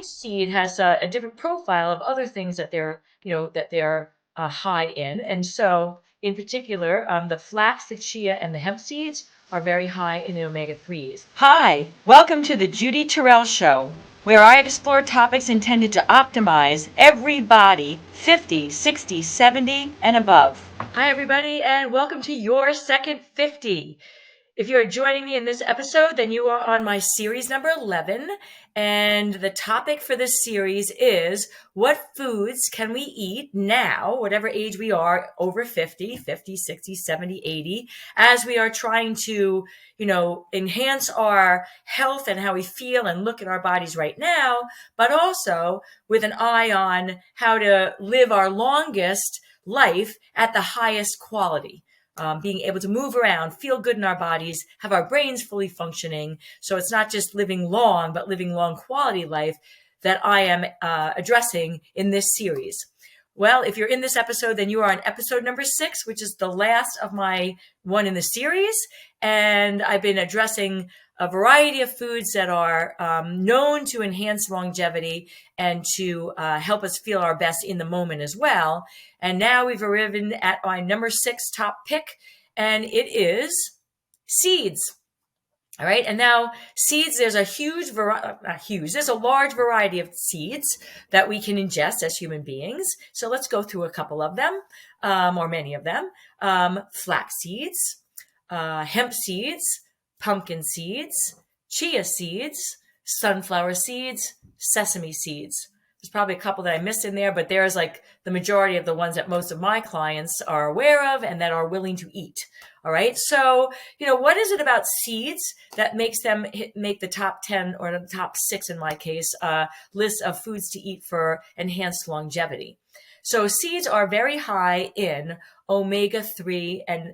each seed has a different profile of other things that they're high in. And so, in particular, the flax, the chia, and the hemp seeds are very high in the omega-3s. Hi, welcome to the Judy Terrell Show, where I explore topics intended to optimize every body 50, 60, 70, and above. Hi, everybody, and welcome to your second 50. If you're joining me in this episode, then you are on my series number 11. And the topic for this series is what foods can we eat now, whatever age we are, over 50, 50, 60, 70, 80, as we are trying to, enhance our health and how we feel and look at our bodies right now, but also with an eye on how to live our longest life at the highest quality. Being able to move around, feel good in our bodies, have our brains fully functioning. So it's not just living long, but living long quality life that I am addressing in this series. Well, if you're in this episode, then you are on episode number 6, which is the last of my one in the series. And I've been addressing a variety of foods that are known to enhance longevity and to help us feel our best in the moment as well. And now we've arrived at my number 6 top pick, and it is seeds. All right. And now seeds, there's a there's a large variety of seeds that we can ingest as human beings. So let's go through a couple of them, or many of them. Flax seeds, hemp seeds, pumpkin seeds, chia seeds, sunflower seeds, sesame seeds. There's probably a couple that I missed in there, but there's like the majority of the ones that most of my clients are aware of and that are willing to eat. All right. So, what is it about seeds that makes them make the top 10 or the top 6 in my case, list of foods to eat for enhanced longevity? So seeds are very high in omega-3 and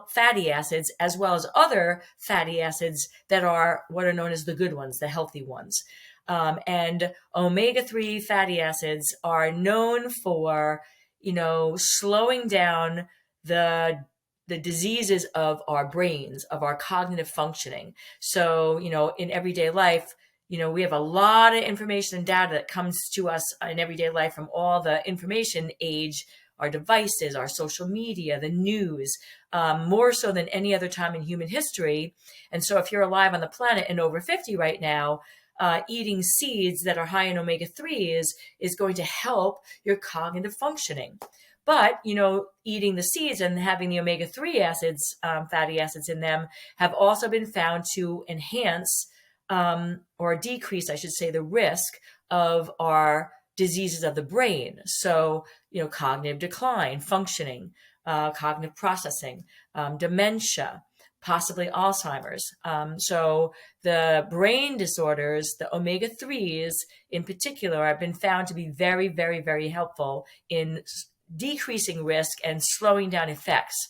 fatty acids, as well as other fatty acids that are what are known as the good ones, the healthy ones. And omega-3 fatty acids are known for, slowing down the diseases of our brains, of our cognitive functioning. So, in everyday life, we have a lot of information and data that comes to us in everyday life from all the information age, our devices, our social media, the news, more so than any other time in human history. And so if you're alive on the planet and over 50 right now, eating seeds that are high in omega-3s is going to help your cognitive functioning. But, eating the seeds and having the omega-3 acids, fatty acids in them have also been found to enhance or decrease, I should say, the risk of our diseases of the brain. So, cognitive decline, functioning, cognitive processing, dementia, possibly Alzheimer's. So the brain disorders, the omega-3s in particular, have been found to be very, very, very helpful in decreasing risk and slowing down effects.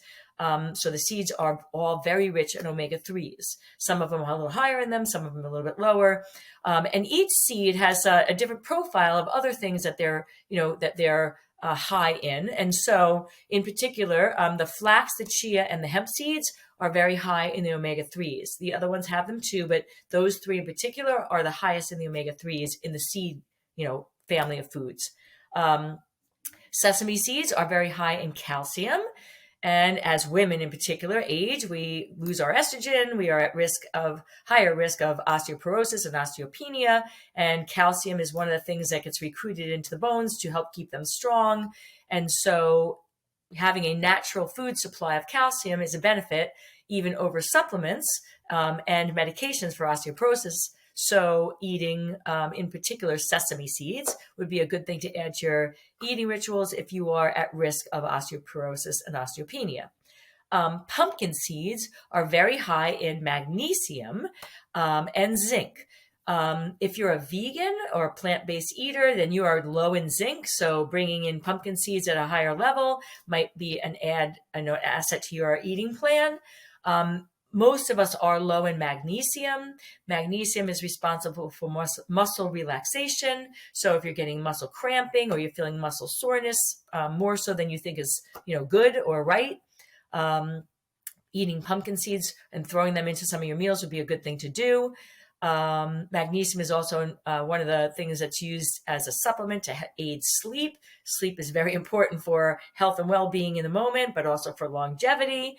So the seeds are all very rich in omega-3s. Some of them are a little higher in them, some of them a little bit lower. And each seed has a different profile of other things that they're high in. And so in particular, the flax, the chia, and the hemp seeds are very high in the omega-3s. The other ones have them too, but those 3 in particular are the highest in the omega-3s in the seed, family of foods. Sesame seeds are very high in calcium. And as women in particular age, we lose our estrogen. We are at higher risk of osteoporosis and osteopenia. And calcium is one of the things that gets recruited into the bones to help keep them strong. And so having a natural food supply of calcium is a benefit, even over supplements and medications for osteoporosis. So eating, in particular, sesame seeds would be a good thing to add to your eating rituals if you are at risk of osteoporosis and osteopenia. Pumpkin seeds are very high in magnesium and zinc. If you're a vegan or a plant-based eater, then you are low in zinc. So bringing in pumpkin seeds at a higher level might be an asset to your eating plan. Most of us are low in magnesium. Magnesium is responsible for muscle relaxation. So if you're getting muscle cramping or you're feeling muscle soreness, more so than you think is, good or right, eating pumpkin seeds and throwing them into some of your meals would be a good thing to do. Magnesium is also one of the things that's used as a supplement to aid sleep. Sleep is very important for health and well-being in the moment, but also for longevity.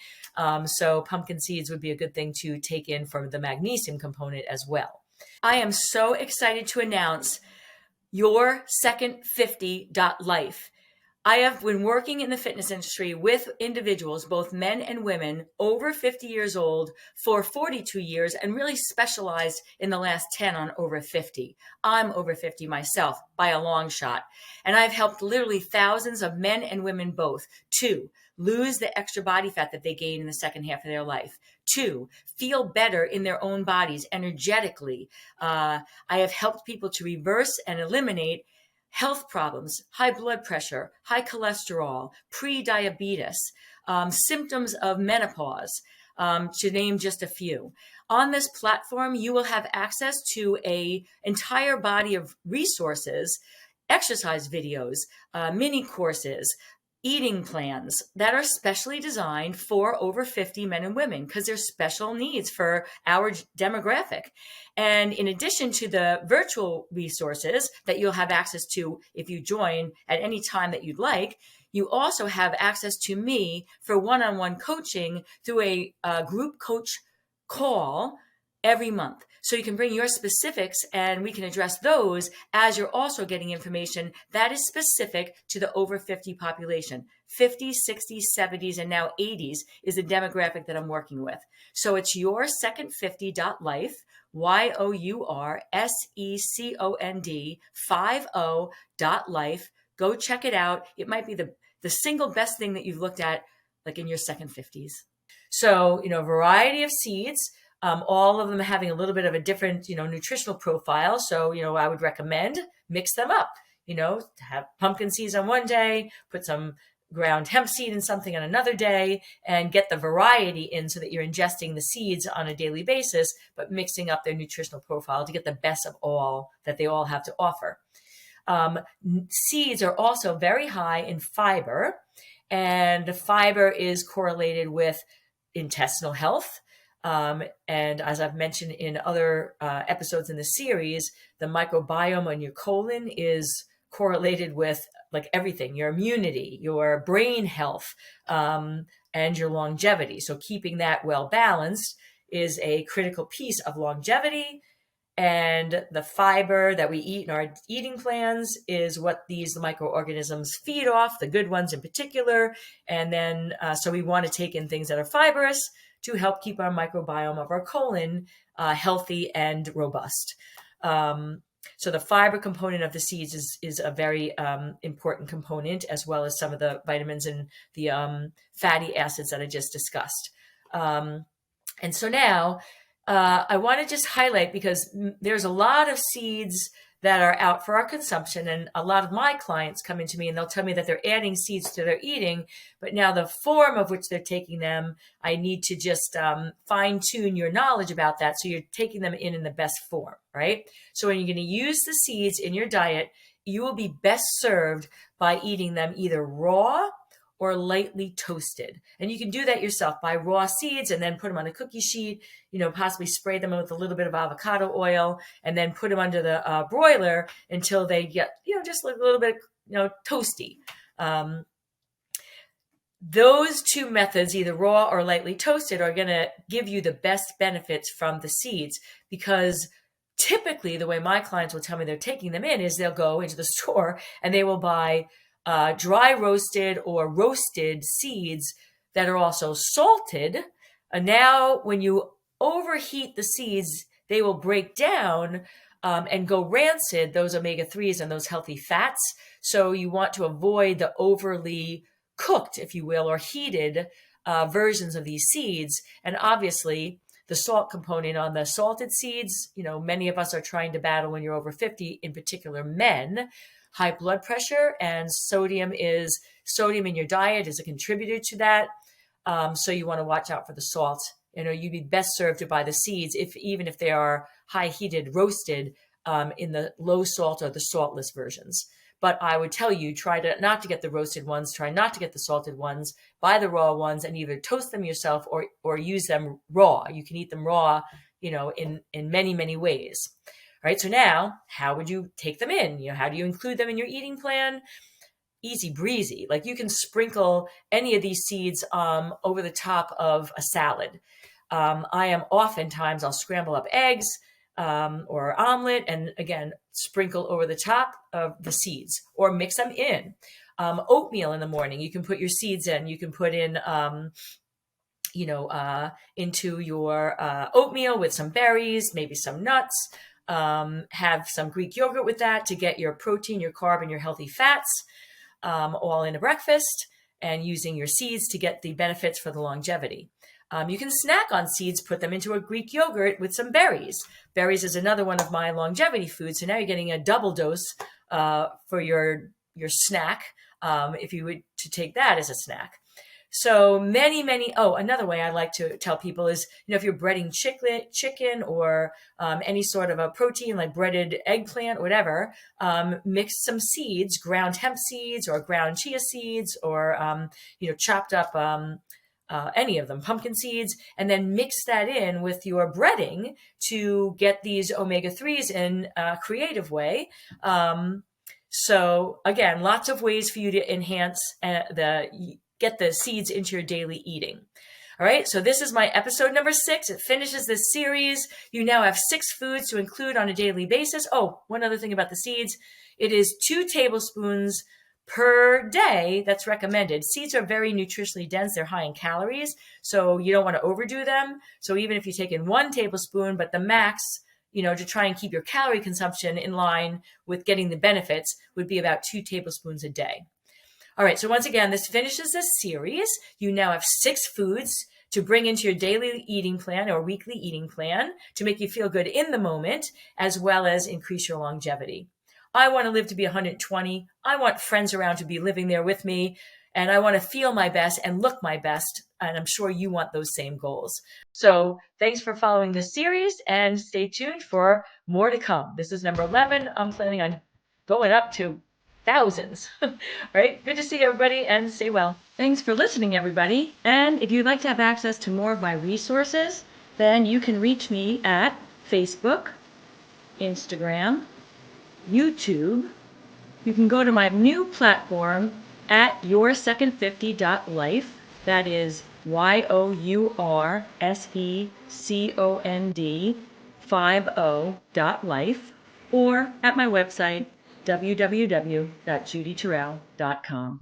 So pumpkin seeds would be a good thing to take in for the magnesium component as well. I am so excited to announce your second 50.life. I have been working in the fitness industry with individuals, both men and women, over 50 years old for 42 years and really specialized in the last 10 on over 50. I'm over 50 myself by a long shot. And I've helped literally thousands of men and women both to lose the extra body fat that they gain in the second half of their life. 2, feel better in their own bodies energetically. I have helped people to reverse and eliminate health problems, high blood pressure, high cholesterol, pre-diabetes, symptoms of menopause, to name just a few. On this platform, you will have access to an entire body of resources, exercise videos, mini courses, eating plans that are specially designed for over 50 men and women because there's special needs for our demographic. And in addition to the virtual resources that you'll have access to if you join at any time that you'd like, you also have access to me for one-on-one coaching through a group coach call every month. So you can bring your specifics and we can address those as you're also getting information that is specific to the over 50 population. 50s, 60s, 70s, and now 80s is the demographic that I'm working with. So it's your second 50.life, YOURSECOND 50.life. Go check it out. It might be the single best thing that you've looked at like in your second 50s. So, a variety of seeds. All of them having a little bit of a different, nutritional profile. So, I would recommend mix them up, have pumpkin seeds on one day, put some ground hemp seed in something on another day, and get the variety in so that you're ingesting the seeds on a daily basis, but mixing up their nutritional profile to get the best of all that they all have to offer. Seeds are also very high in fiber, and fiber is correlated with intestinal health. And as I've mentioned in other episodes in the series, the microbiome on your colon is correlated with like everything, your immunity, your brain health, and your longevity. So keeping that well balanced is a critical piece of longevity. And the fiber that we eat in our eating plans is what these microorganisms feed off, the good ones in particular. And then, so we want to take in things that are fibrous to help keep our microbiome of our colon healthy and robust. So the fiber component of the seeds is a very important component, as well as some of the vitamins and the fatty acids that I just discussed. And so now I want to just highlight, because there's a lot of seeds that are out for our consumption, and a lot of my clients come into me and they'll tell me that they're adding seeds to their eating, but now the form of which they're taking them, I need to just fine tune your knowledge about that so you're taking them in the best form, right? So when you're going to use the seeds in your diet, you will be best served by eating them either raw or lightly toasted. And you can do that yourself, buy raw seeds and then put them on a cookie sheet, possibly spray them with a little bit of avocado oil and then put them under the broiler until they get, just like a little bit, toasty. Those two methods, either raw or lightly toasted, are going to give you the best benefits from the seeds, because typically the way my clients will tell me they're taking them in is they'll go into the store and they will buy dry roasted or roasted seeds that are also salted. And now when you overheat the seeds, they will break down and go rancid, those omega-3s and those healthy fats. So you want to avoid the overly cooked, if you will, or heated versions of these seeds. And obviously the salt component on the salted seeds, many of us are trying to battle when you're over 50, in particular men, high blood pressure, and sodium in your diet is a contributor to that. So you want to watch out for the salt. You'd be best served to buy the seeds, even if they are high heated, roasted, in the low salt or the saltless versions. But I would tell you, try not to get the roasted ones, try not to get the salted ones, buy the raw ones and either toast them yourself or use them raw. You can eat them raw, in many, many ways. All right. So now how would you take them in? How do you include them in your eating plan? Easy breezy. Like you can sprinkle any of these seeds over the top of a salad. I'll scramble up eggs or omelet and again, sprinkle over the top of the seeds or mix them in. Oatmeal in the morning, you can put your seeds in. You can put in, into your oatmeal with some berries, maybe some nuts. Have some Greek yogurt with that to get your protein, your carb, and your healthy fats all in a breakfast, and using your seeds to get the benefits for the longevity. You can snack on seeds, put them into a Greek yogurt with some berries. Berries is another one of my longevity foods. So now you're getting a double dose for your snack if you would to take that as a snack. So many. Oh, another way I like to tell people is, if you're breading chicken or any sort of a protein like breaded eggplant, whatever, mix some seeds, ground hemp seeds or ground chia seeds or, chopped up any of them, pumpkin seeds, and then mix that in with your breading to get these omega-3s in a creative way. So again, lots of ways for you to enhance get the seeds into your daily eating. All right, so this is my episode number 6. It finishes this series. You now have 6 foods to include on a daily basis. Oh, one other thing about the seeds. It is 2 tablespoons per day that's recommended. Seeds are very nutritionally dense. They're high in calories, so you don't want to overdo them. So even if you take in 1 tablespoon, but the max, to try and keep your calorie consumption in line with getting the benefits would be about 2 tablespoons a day. All right, so once again, this finishes this series. You now have 6 foods to bring into your daily eating plan or weekly eating plan to make you feel good in the moment, as well as increase your longevity. I want to live to be 120. I want friends around to be living there with me, and I want to feel my best and look my best, and I'm sure you want those same goals. So thanks for following this series, and stay tuned for more to come. This is number 11. I'm planning on going up to thousands. Right? Good to see everybody and stay well. Thanks for listening, everybody. And if you'd like to have access to more of my resources, then you can reach me at Facebook, Instagram, YouTube. You can go to my new platform at yoursecond50.life. That is yoursecond50.life, or at my website www.judyterrell.com.